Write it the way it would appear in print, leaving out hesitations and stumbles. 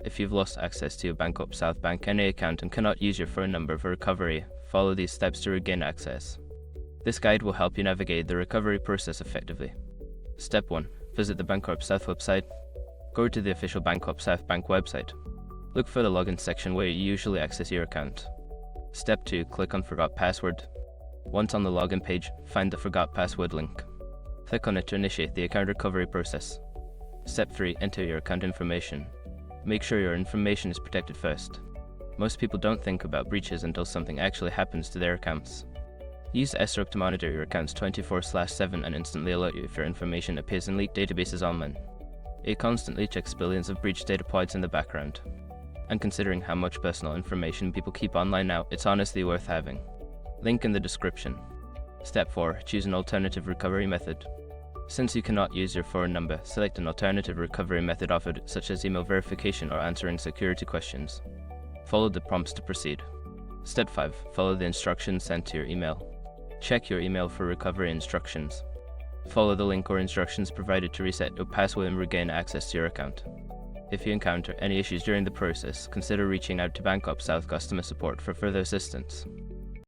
If you've lost access to your BancorpSouth Bank NA account and cannot use your phone number for recovery, follow these steps to regain access. This guide will help you navigate the recovery process effectively. Step 1. Visit the BancorpSouth website. Go to the official BancorpSouth Bank website. Look for the login section where you usually access your account. Step 2. Click on Forgot Password. Once on the login page, find the Forgot Password link. Click on it to initiate the account recovery process. Step 3. Enter your account information. Make sure your information is protected first. Most people don't think about breaches until something actually happens to their accounts. Use SROC to monitor your accounts 24/7 and instantly alert you if your information appears in leaked databases online. It constantly checks billions of breach data points in the background. And considering how much personal information people keep online now, it's honestly worth having. Link in the description. Step 4. Choose an alternative recovery method. Since you cannot use your phone number, select an alternative recovery method offered, such as email verification or answering security questions. Follow the prompts to proceed. Step 5. Follow the instructions sent to your email. Check your email for recovery instructions. Follow the link or instructions provided to reset your password and regain access to your account. If you encounter any issues during the process, consider reaching out to BancorpSouth customer support for further assistance.